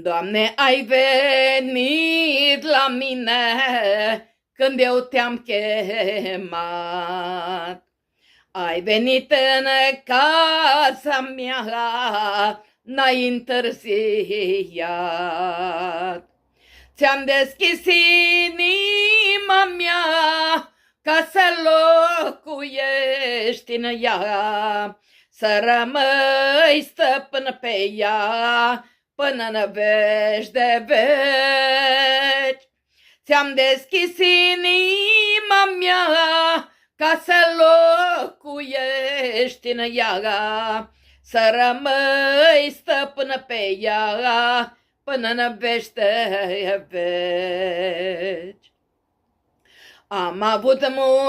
Doamne, ai venit la mine când eu te-am chemat. Ai venit în casa mea, n-ai întârziat. Ți-am deschis inima mea ca să locuiești în ea, să rămâi stăpân pe ea până-n veci de veci. Ți-am deschis inima mea ca să locuiești în ea, să rămâi stăpân pe ea până-n veci de veci. Am avut